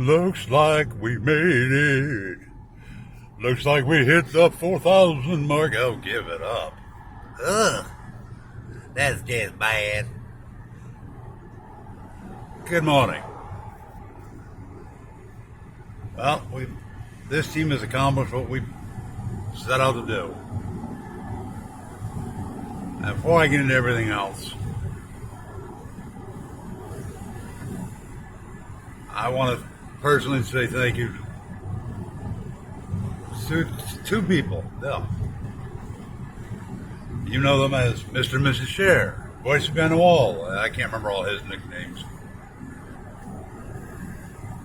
Looks like we made it. Looks like we hit the 4,000 mark. Oh, give it up. Ugh, that's just bad. Good morning. Well, this team has accomplished what we set out to do. And before I get into everything else, I want to personally say thank you to two people. Yeah. You know them as Mr. and Mrs. Cher, Voice Behind the Wall. I can't remember all his nicknames.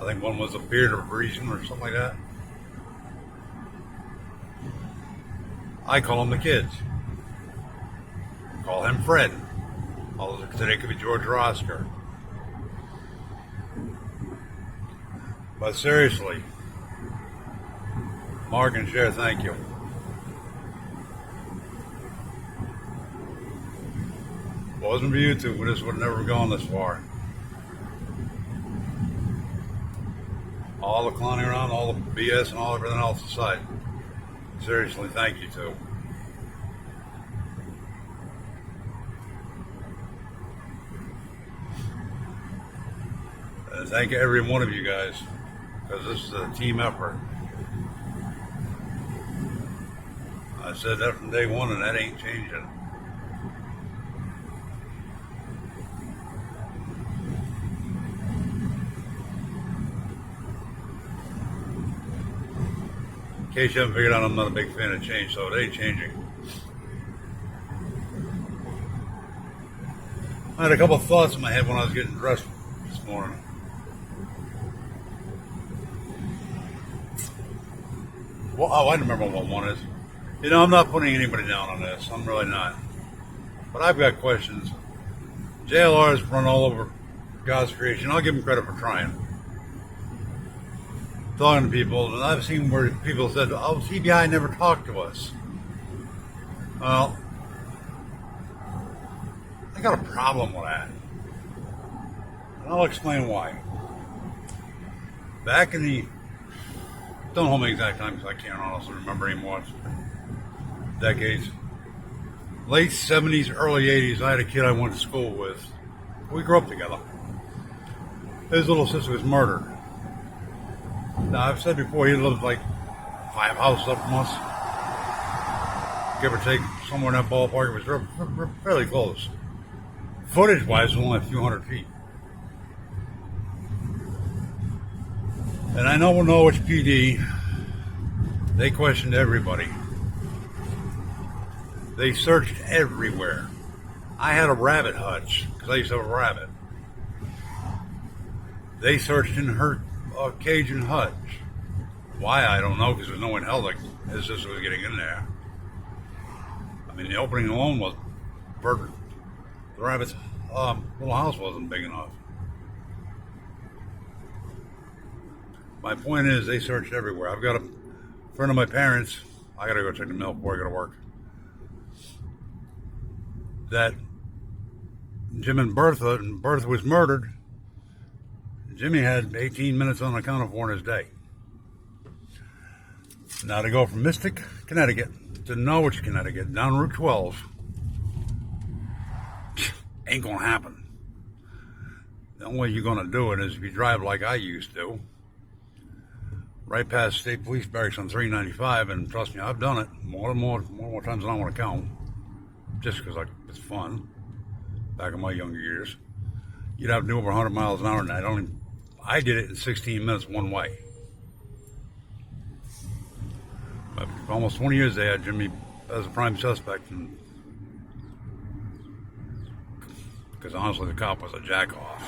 I think one was a beard or Parisian or something like that. I call him the kids. Call him Fred. Although today could be George or Oscar. But seriously, Mark and Cher, thank you. If it wasn't for you two, this would have never gone this far. All the clowning around, all the BS and all everything else aside. Seriously, thank you two. And thank every one of you guys, because this is a team effort. I said that from day one, and that ain't changing. In case you haven't figured out, I'm not a big fan of change, so it ain't changing. I had a couple of thoughts in my head when I was getting dressed this morning. Well, I remember what one is. You know, I'm not putting anybody down on this. I'm really not. But I've got questions. JLR's run all over God's creation. I'll give him credit for trying. Talking to people, and I've seen where people said, oh, CBI never talked to us. Well, I got a problem with that. And I'll explain why. Back in the, don't hold me exact time because I can't honestly remember anymore. It's decades. Late 70s, early 80s, I had a kid I went to school with. We grew up together. His little sister was murdered. Now, I've said before, he lived like 5 houses up from us. Give or take, somewhere in that ballpark. It was fairly close. Footage-wise, it was only a few hundred feet. And I know with Norwich PD, they questioned everybody. They searched everywhere. I had a rabbit hutch, because I used to have a rabbit. They searched in her Cajun hutch. Why, I don't know, because there's no one held it. His sister was getting in there. I mean, the opening alone was perfect. The rabbit's little house wasn't big enough. My point is, they searched everywhere. I've got a friend of my parents. I got to go check the mail before I go to work. That Jim and Bertha was murdered. Jimmy had 18 minutes unaccounted for in his day. Now to go from Mystic, Connecticut to Norwich, Connecticut, down Route 12, ain't gonna happen. The only way you're gonna do it is if you drive like I used to, right past State Police Barracks on 395, and trust me, I've done it more times than I want to count, just because it's fun. Back in my younger years, you'd have to do over 100 miles an hour, and I did it in 16 minutes one way. But for almost 20 years, they had Jimmy as a prime suspect, because honestly, the cop was a jackoff.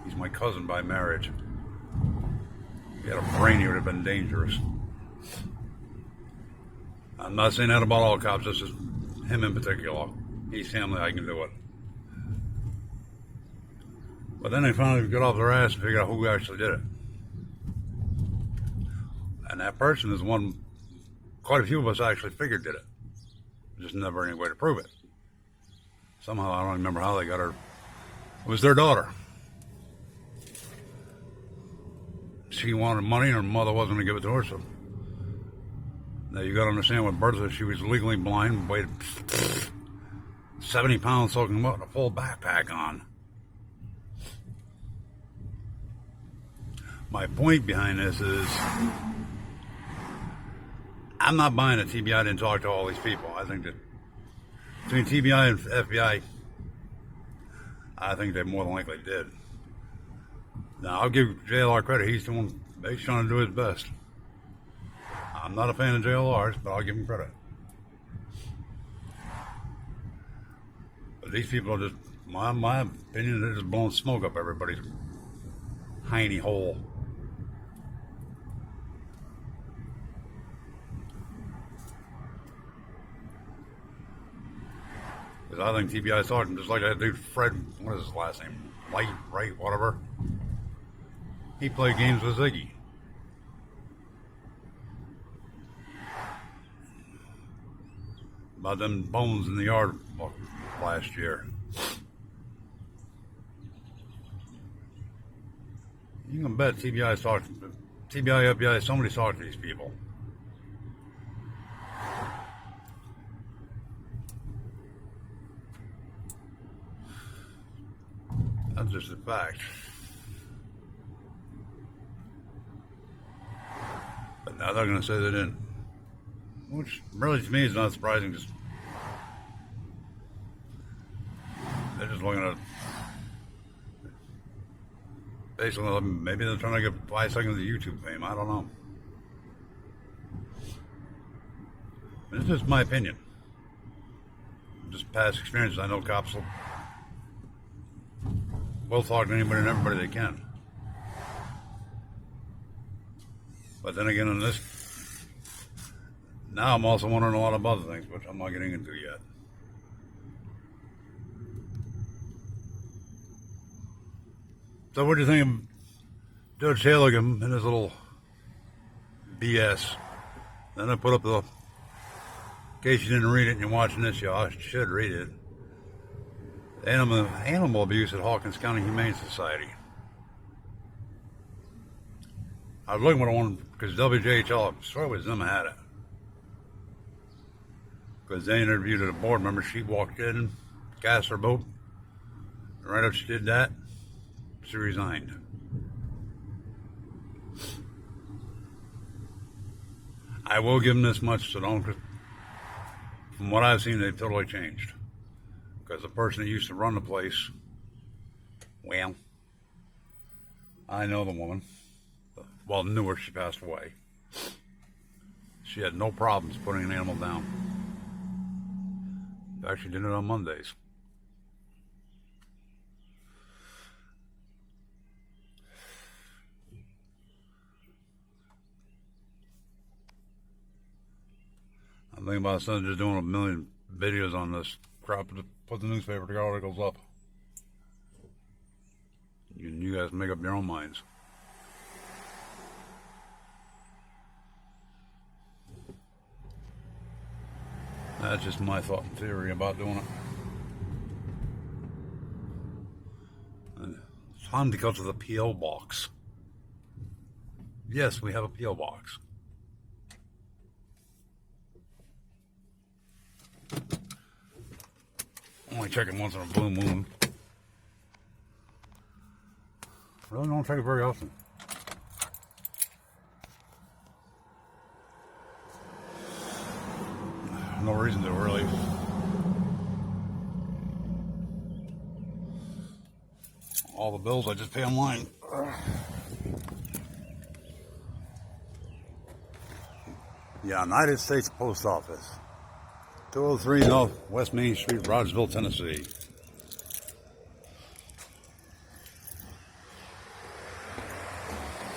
He's my cousin by marriage. If he had a brain, he would have been dangerous. I'm not saying that about all cops, this is him in particular. He's family, I can do it. But then they finally got off their ass and figured out who actually did it. And that person is one quite a few of us actually figured did it. Just never any way to prove it. Somehow, I don't remember how they got her. It was their daughter. she wanted money and her mother wasn't going to give it to her. So now you got to understand with Bertha, she was legally blind, weighed 70 pounds, soaking wet, a full backpack on. My point behind this is I'm not buying that TBI didn't talk to all these people. I think that between TBI and FBI, I think they more than likely did. Now, I'll give JLR credit. He's trying to do his best. I'm not a fan of JLR's, but I'll give him credit. But these people are just, my opinion, they're just blowing smoke up everybody's hiney hole. Because I think TBI's talking just like that dude Fred, what is his last name? Light, right, whatever. He played games with Ziggy. About them bones in the yard last year. You can bet TBI's talking, TBI, FBI, somebody's talking to these people. That's just a fact. But now they're going to say they didn't. Which really to me is not surprising because they're just looking at basically maybe they're trying to get 5 seconds of YouTube fame. I don't know. It's just my opinion. Just past experiences. I know cops will talk to anybody and everybody they can. But then again, on this, now I'm also wondering a lot of other things, which I'm not getting into yet. So what do you think of Judge Halligan and his little BS? Then I put up the, in case you didn't read it and you're watching this, you should read it. Animal abuse at Hawkins County Humane Society. I was looking at one because WJHL, I swear it was them that had it. Because they interviewed a board member. She walked in, cast her vote. And right after she did that, she resigned. I will give them this much, so don't. From what I've seen, they've totally changed. Because the person that used to run the place, well, I know the woman. Well, knew her, she passed away. She had no problems putting an animal down. Actually did it on Mondays. I'm thinking about instead of just doing a million videos on this crap, put the newspaper articles up. You guys make up your own minds. That's just my thought and theory about doing it. And it's time to go to the P.O. box. Yes, we have a P.O. box. Only check it once in a blue moon. Really don't check it very often. No reason to really. All the bills I just pay online. Yeah, United States Post Office. 203 North West Main Street, Rogersville, Tennessee.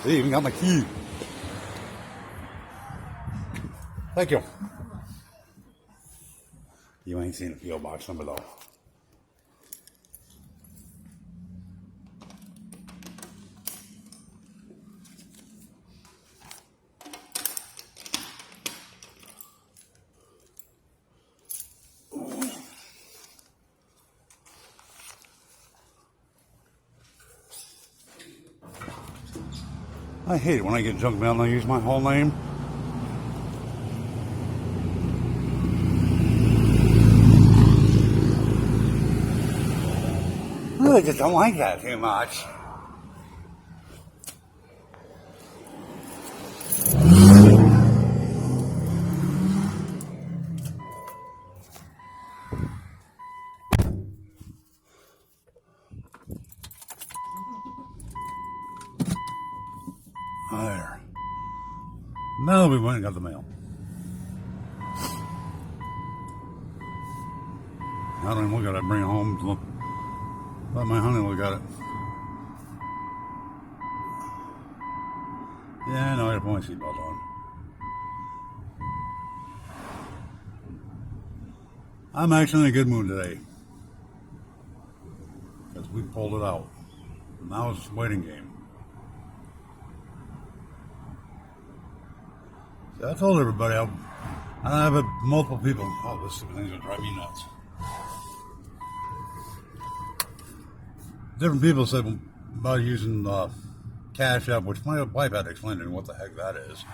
See, even got my key. Thank you. You ain't seen a P.O. box number though. I hate it when I get junk mail and I use my whole name. I really just don't like that too much. There. Now we went and got the mail. I don't even look at it. Bring it home. Look. Let my honey look at it. Yeah, I know. I have my seatbelt on. I'm actually in a good mood today because we pulled it out. Now it's a waiting game. See, I told everybody I have multiple people. Oh, this stupid thing's gonna drive me nuts. Different people said about using Cash App, which my wife had to explain to me what the heck that is,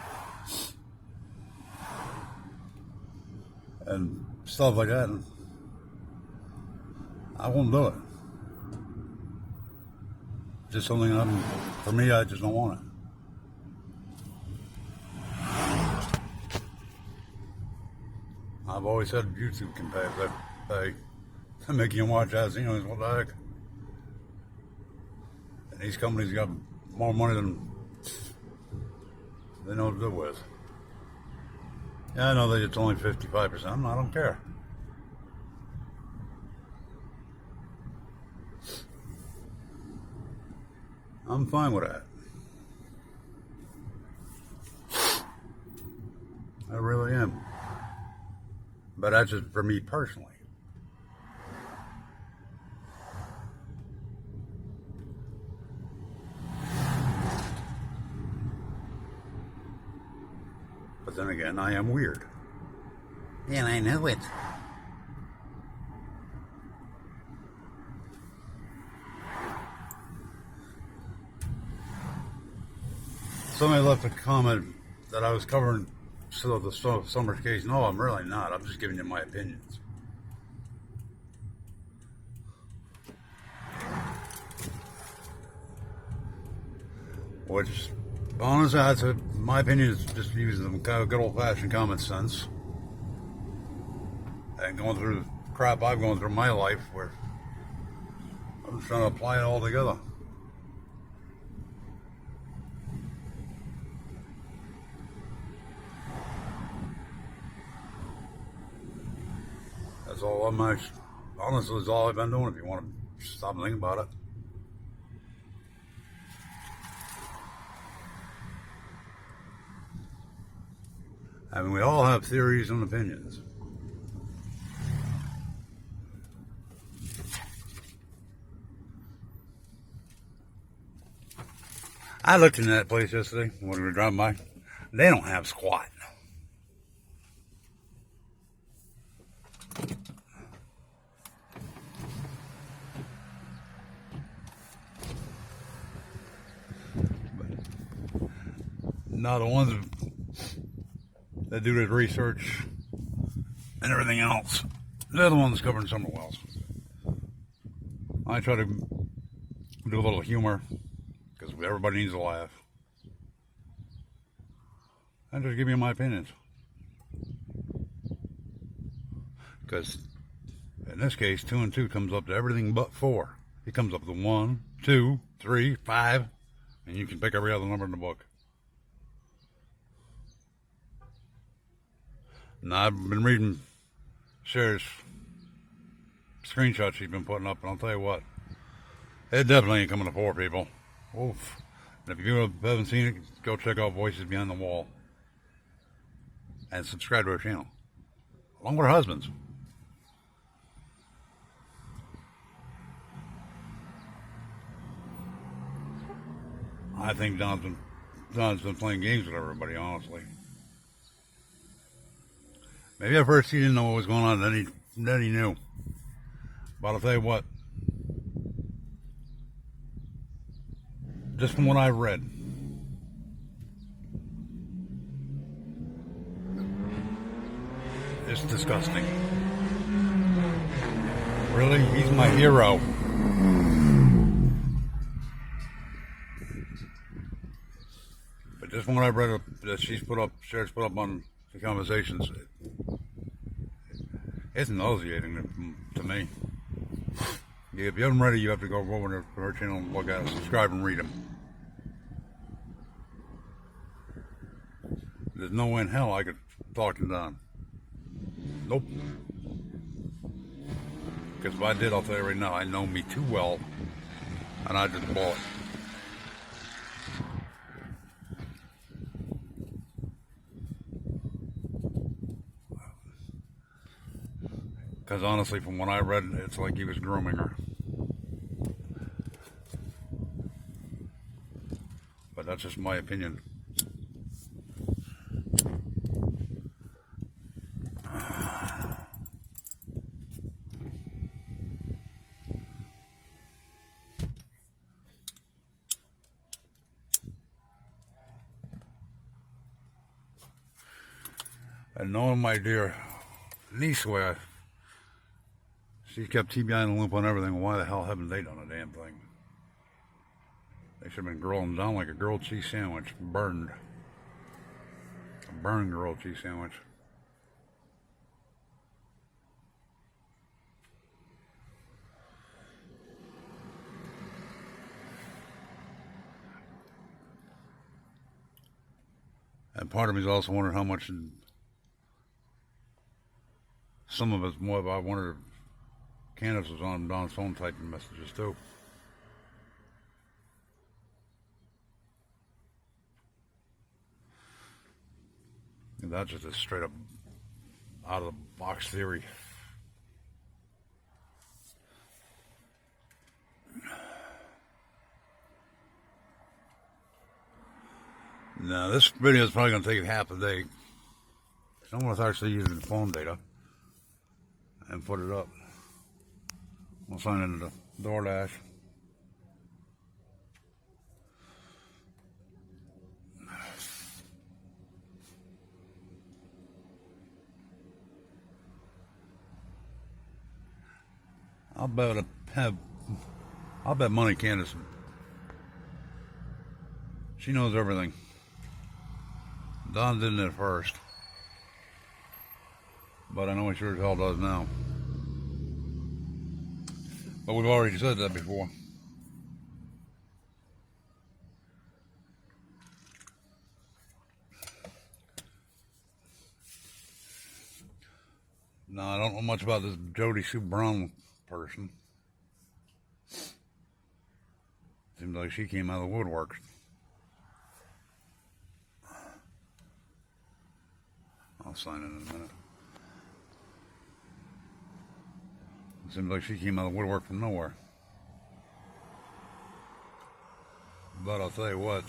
and stuff like that. And I won't do it. Just something for me, I just don't want it. I've always said YouTube can pay to make you watch ads. You know, what the heck? And these companies got more money than they know what to do with. Yeah, I know that it's only 55%. I don't care. I'm fine with that. I really am. But that's just for me personally. But then again, I am weird. And I know it. Somebody left a comment that I was covering the summer case. No, I'm really not. I'm just giving you my opinions. Which, honestly, my opinion is just using some kind of good old-fashioned common sense and going through the crap I've gone through in my life, where I'm just trying to apply it all together. That's all honestly, is all I've been doing, if you want to stop and think about it. I mean, we all have theories and opinions. I looked in that place yesterday when we were driving by. They don't have squat. Now the ones that do this research and everything else, they're the ones covering summer wells. I try to do a little humor because everybody needs a laugh. And just give you my opinions. Because in this case, 2 and 2 comes up to everything but 4. It comes up to 1, 2, 3, 5, and you can pick every other number in the book. Now, I've been reading Cher's screenshots she's been putting up, and I'll tell you what, it definitely ain't coming to 4, people. Oof. And if you haven't seen it, go check out Voices Behind the Wall. And subscribe to our channel. Along with our husbands. I think Don's been playing games with everybody, honestly. Maybe at first he didn't know what was going on, then he knew. But I'll tell you what, just from what I've read, It's disgusting. Really? He's my hero. But this one I read that Cher's put up on the conversations, it's nauseating to me. If you haven't read it, you have to go over to her channel and look at it, subscribe and read them. There's no way in hell I could talk him down. Nope. Because if I did, I'll tell you right now, I know me too well, and I just blow it. Because honestly, from what I read, it's like he was grooming her. But that's just my opinion. And knowing my dear niece where she kept TBI in the loop on everything, why the hell haven't they done a damn thing? They should have been grilling down like a grilled cheese sandwich, burned. A burned grilled cheese sandwich. And part of me is also wondering how much some of it's more. I wonder if Candace was on Don's phone typing messages too. And that's just a straight up out of the box theory. Now this video is probably going to take half a day. Someone's actually using the phone data and put it up. We'll sign into the DoorDash. I'll bet money Candace. She knows everything. Don didn't at first, but I know he sure as hell does now. But we've already said that before. Now, I don't know much about this Jody Sue Brown person. Seems like she came out of the woodwork. I'll sign in a minute. It seems like she came out of the woodwork from nowhere. But I'll tell you what,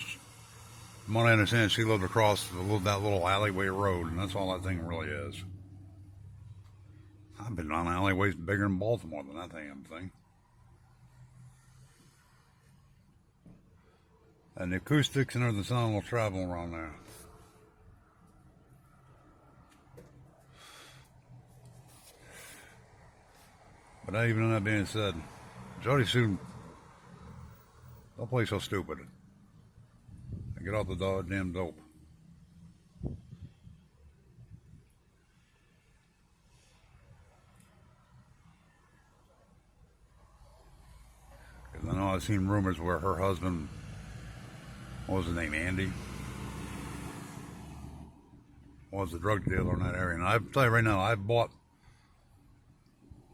from what I understand, she lived across that little alleyway road, and that's all that thing really is. I've been on alleyways bigger than Baltimore than that damn thing. And the acoustics and the sound will travel around there. But even that being said, Jody Sue, don't play so stupid. Get off the damn dope. Because I know I've seen rumors where her husband, what was his name, Andy, was the drug dealer in that area. And I'll tell you right now, I've bought,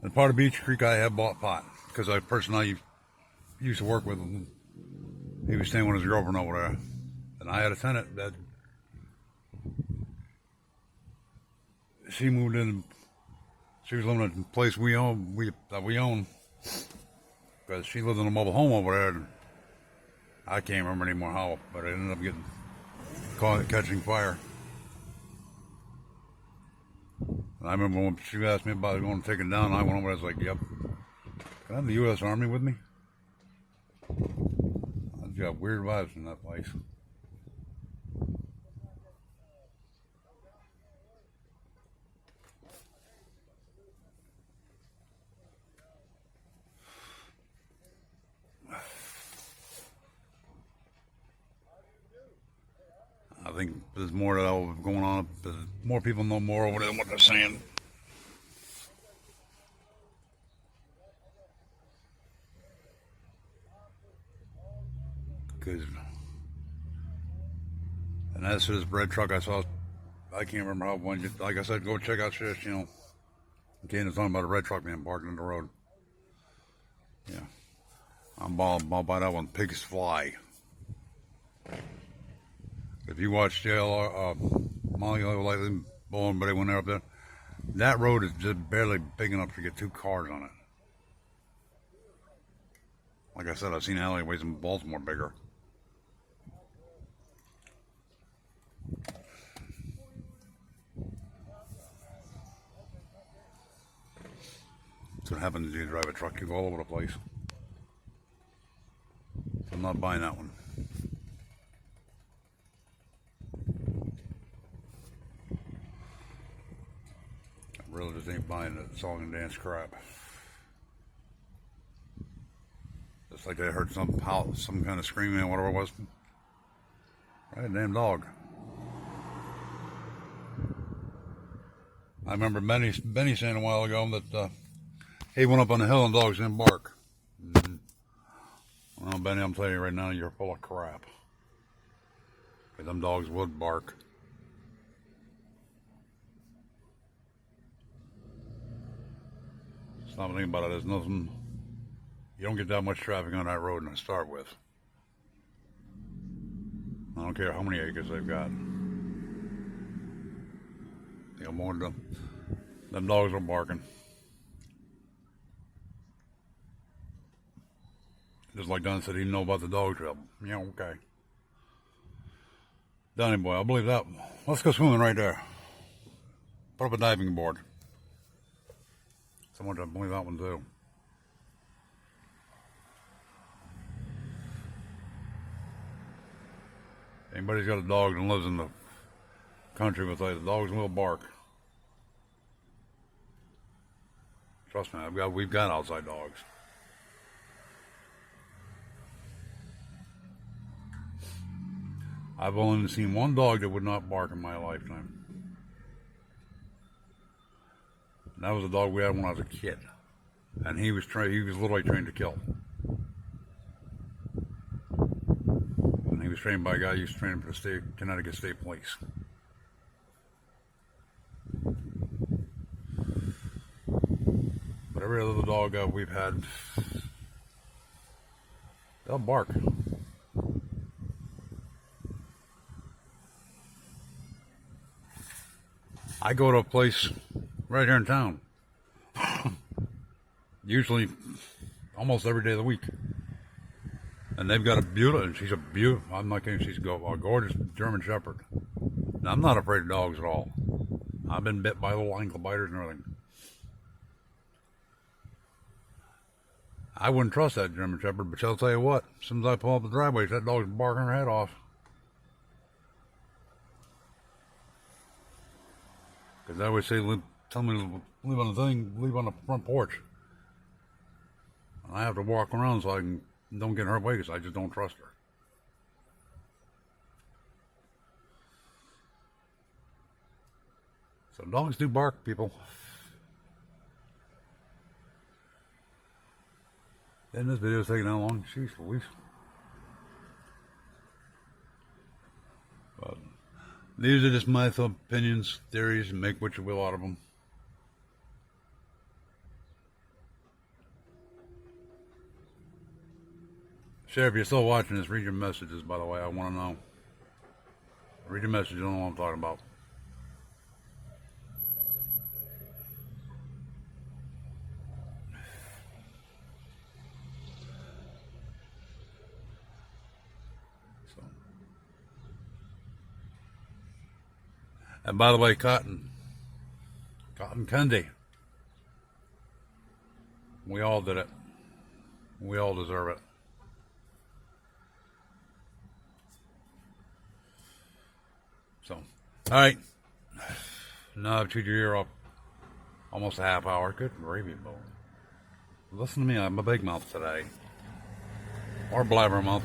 as part of Beach Creek, I have bought pot. Because a person I used to work with, he was staying with his girlfriend over there. And I had a tenant that she moved in. She was living in a place we own, because she lived in a mobile home over there. And I can't remember anymore how, but it ended up catching fire. And I remember when she asked me about going to take it down, I went over. I was like, "Yep, can I have the U.S. Army with me?" I just got weird vibes from that place. think there's more that going on. More people know more over there than what they're saying. Because, and as for this bread truck, I saw, I can't remember how one. Like I said, go check out this. You know, again, it's talking about a red truck being parked on the road. Yeah, I'm all by that one. Pigs fly. If you watch Molly lately, Bowling, but when they're up there, that road is just barely big enough to get 2 cars on it. Like I said, I've seen alleyways in Baltimore bigger. That's what happens when you drive a truck. You go all over the place. So I'm not buying that one. I really just ain't buying the song and dance crap. Just like I heard some kind of screaming or whatever it was. Right, damn dog. I remember Benny saying a while ago that he went up on the hill and dogs didn't bark. Well, Benny, I'm telling you right now, you're full of crap. Because them dogs would bark. Stop and think about it. There's nothing. You don't get that much traffic on that road to start with. I don't care how many acres they've got. You know, more than them dogs are barking. Just like Don said, he didn't know about the dog trail. Yeah, okay. Donnie boy, I believe that. Let's go swimming right there. Put up a diving board. Someone doesn't believe that one too. Anybody's got a dog and lives in the country will tell you the dogs will bark. Trust me, we've got outside dogs. I've only seen one dog that would not bark in my lifetime. And that was a dog we had when I was a kid. And he was literally trained to kill. And he was trained by a guy who used to train for the Connecticut State Police. But every other dog we've had, they'll bark. I go to a place right here in town, usually almost every day of the week, and they've got I'm not kidding, she's a gorgeous German Shepherd. Now, I'm not afraid of dogs at all. I've been bit by little ankle biters and everything. I wouldn't trust that German Shepherd, but I'll tell you what, as soon as I pull up the driveway, that dog's barking her head off. Because I always say, tell me to leave on the thing, leave on the front porch. And I have to walk around so I don't get in her way because I just don't trust her. So dogs do bark, people. And this video's taking that long. Sheesh Louise. But these are just my opinions, theories, and make what you will out of them. Sheriff, if you're still watching this, read your messages, by the way. I want to know. Read your messages. I don't know what I'm talking about. And by the way, cotton candy. We all did it. We all deserve it. So, all right. Now I've chewed your ear up almost a half hour. Good gravy bowl. Listen to me, I'm a big mouth today. Or blabbermouth.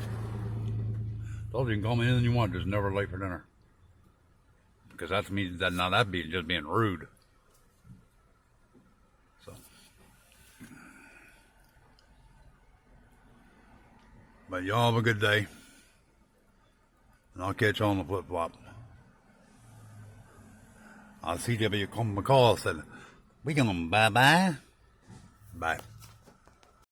Told you can call me anything you want, just never late for dinner. because that's me. That'd be just being rude. So, but y'all have a good day, and I'll catch you on the flip flop. I'll see you. But you come McCall said, We gonna bye bye. bye.